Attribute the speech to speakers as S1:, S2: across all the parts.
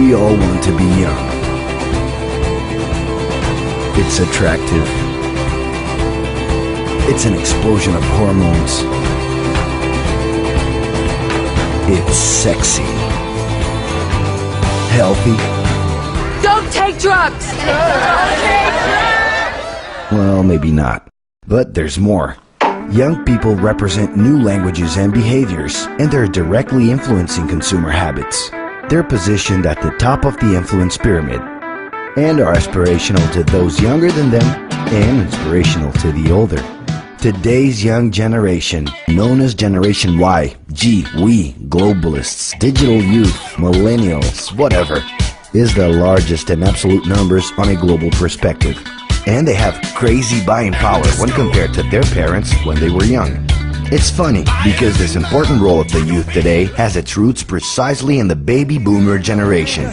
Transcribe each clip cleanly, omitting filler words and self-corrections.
S1: We all want to be young. It's attractive. It's an explosion of hormones. It's sexy. Healthy.
S2: Don't take drugs!
S1: Well, maybe not. But there's more. Young people represent new languages and behaviors, and they're directly influencing consumer habits. They're positioned at the top of the influence pyramid, and are aspirational to those younger than them, and inspirational to the older. Today's young generation, known as Generation Y, G, we, globalists, digital youth, millennials, whatever, is the largest in absolute numbers on a global perspective. And they have crazy buying power when compared to their parents when they were young. It's funny because this important role of the youth today has its roots precisely in the baby boomer generation.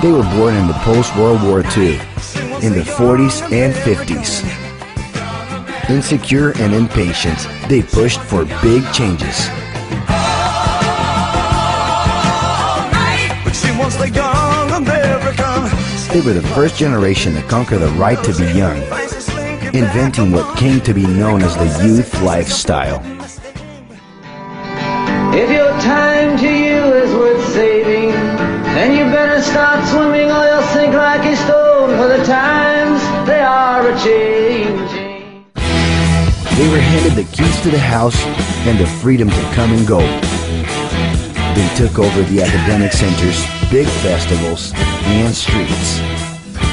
S1: They were born in the post-World War II, in the 40s and 50s. Insecure and impatient, they pushed for big changes. They were the first generation to conquer the right to be young, inventing what came to be known as the youth lifestyle.
S3: If your time to you is worth saving, then you better start swimming or you'll sink like a stone, for the times they are a-changing.
S1: They were handed the keys to the house and the freedom to come and go. They took over the academic centers, big festivals, and streets.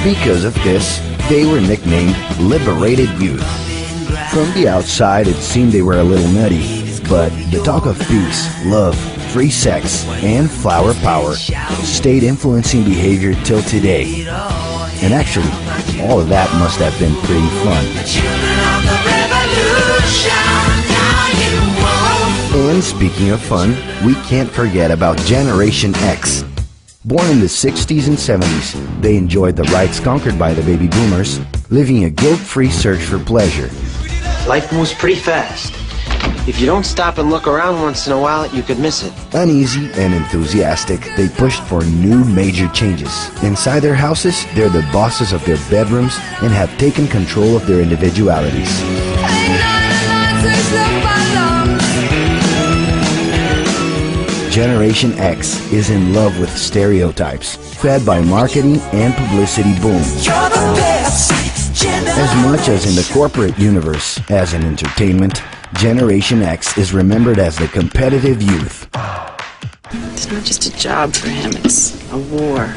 S1: Because of this, they were nicknamed Liberated Youth. From the outside, it seemed they were a little nutty, but the talk of peace, love, free sex, and flower power stayed influencing behavior till today. And actually, all of that must have been pretty fun. And speaking of fun, we can't forget about Generation X. Born in the 60s and 70s, they enjoyed the rights conquered by the baby boomers, living a guilt-free search for pleasure.
S4: Life moves pretty fast. If you don't stop and look around once in a while, you could miss it.
S1: Uneasy and enthusiastic, they pushed for new major changes. Inside their houses, they're the bosses of their bedrooms and have taken control of their individualities. Generation X is in love with stereotypes, fed by marketing and publicity boom. As much as in the corporate universe as in entertainment, Generation X is remembered as the competitive youth.
S5: It's not just a job for him, it's a war.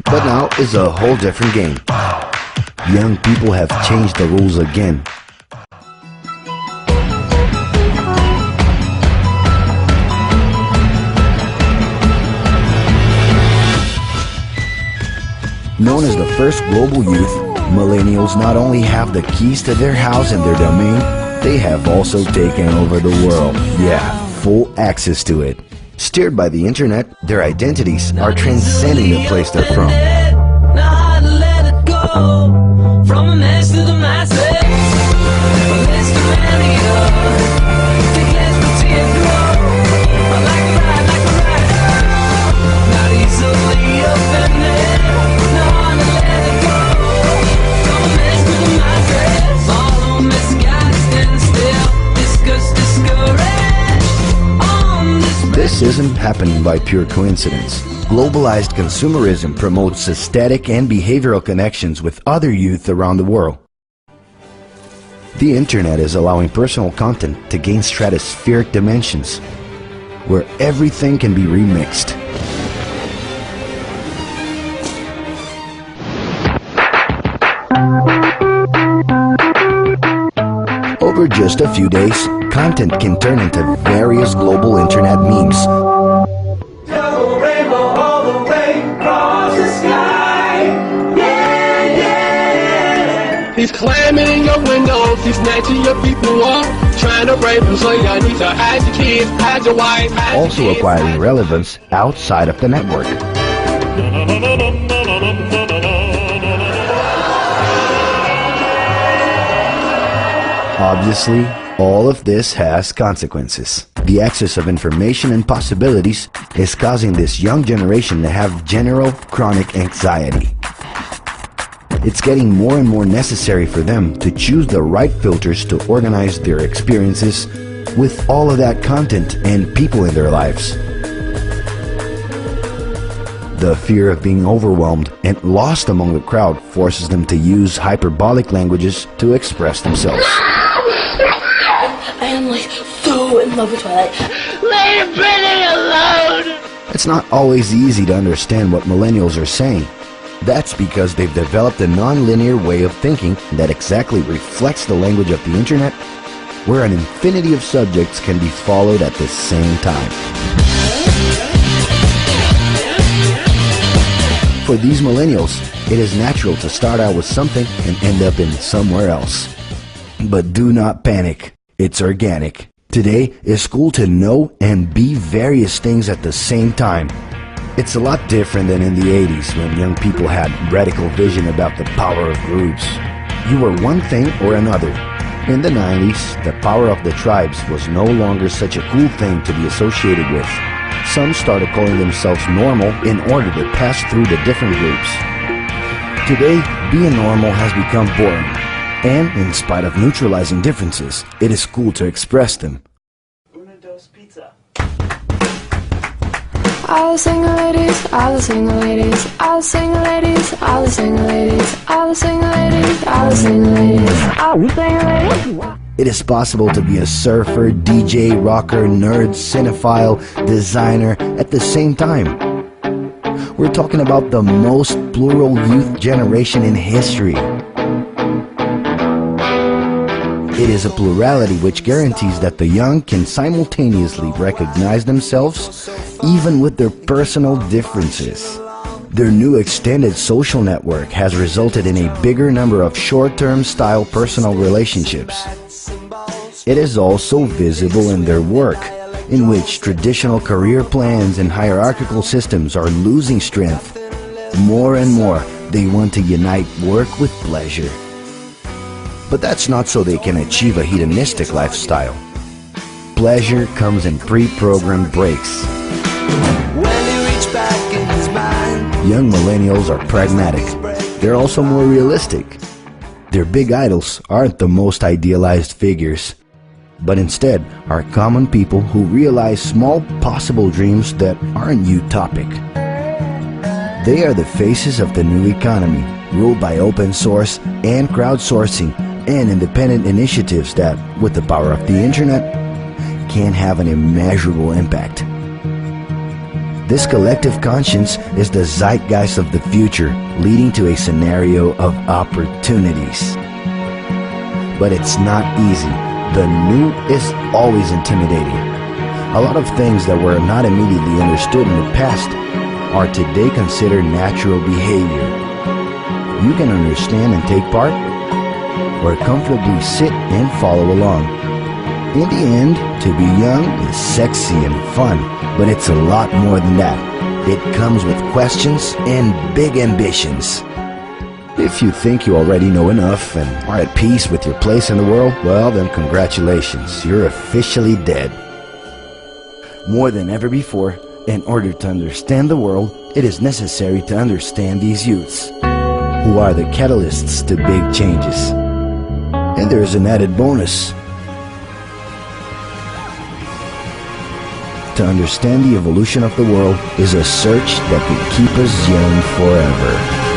S1: But now is a whole different game. Young people have changed the rules again. Known as the first global youth, millennials not only have the keys to their house and their domain, they have also taken over the world. Yeah, full access to it. Steered by the internet, their identities are transcending the place they're from. This isn't happening by pure coincidence. Globalized consumerism promotes aesthetic and behavioral connections with other youth around the world. The internet is allowing personal content to gain stratospheric dimensions, where everything can be remixed. Over just a few days, content can turn into various global internet memes.
S6: He's climbing in your windows, he's snatching your people up, trying to rape them, so y'all need to hide your kids, hide your wife, hide
S1: Also
S6: your kids.
S1: acquiring relevance outside of the network. Obviously, All of this has consequences. The excess of information and possibilities is causing this young generation to have general chronic anxiety. It's getting more and more necessary for them to choose the right filters to organize their experiences with all of that content and people in their lives. The fear of being overwhelmed and lost among the crowd forces them to use hyperbolic languages to express themselves.
S5: I am like so in love with Twilight.
S6: Leave Benny alone!
S1: It's not always easy to understand what millennials are saying. That's because they've developed a non-linear way of thinking that exactly reflects the language of the internet, where an infinity of subjects can be followed at the same time. For these millennials, it is natural to start out with something and end up in somewhere else. But do not panic. It's organic. Today, it's cool to know and be various things at the same time. It's a lot different than in the 80s when young people had radical vision about the power of groups. You were one thing or another. In the 90s, the power of the tribes was no longer such a cool thing to be associated with. Some started calling themselves normal in order to pass through the different groups. Today, being normal has become boring. And in spite of neutralizing differences, it is cool to express them.
S2: All the single ladies, all the single ladies, all the single ladies, all the single ladies, all the single ladies, all the single ladies, all the single ladies.
S1: It is possible to be a surfer, DJ, rocker, nerd, cinephile, designer at the same time. We're talking about the most plural youth generation in history. It is a plurality which guarantees that the young can simultaneously recognize themselves even with their personal differences. Their new extended social network has resulted in a bigger number of short-term style personal relationships. It is also visible in their work, in which traditional career plans and hierarchical systems are losing strength. More and more, they want to unite work with pleasure. But that's not so they can achieve a hedonistic lifestyle. Pleasure comes in pre-programmed breaks. Young millennials are pragmatic. They're also more realistic. Their big idols aren't the most idealized figures, but instead are common people who realize small possible dreams that aren't utopic. They are the faces of the new economy, ruled by open source and crowdsourcing and independent initiatives that, with the power of the internet, can have an immeasurable impact. This collective conscience is the zeitgeist of the future, leading to a scenario of opportunities. But it's not easy. The new is always intimidating. A lot of things that were not immediately understood in the past are today considered natural behavior. You can understand and take part, or comfortably sit and follow along. In the end, to be young is sexy and fun, but it's a lot more than that. It comes with questions and big ambitions. If you think you already know enough and are at peace with your place in the world, well then congratulations, you're officially dead. More than ever before, in order to understand the world, it is necessary to understand these youths, who are the catalysts to big changes. And there is an added bonus. To understand the evolution of the world is a search that could keep us young forever.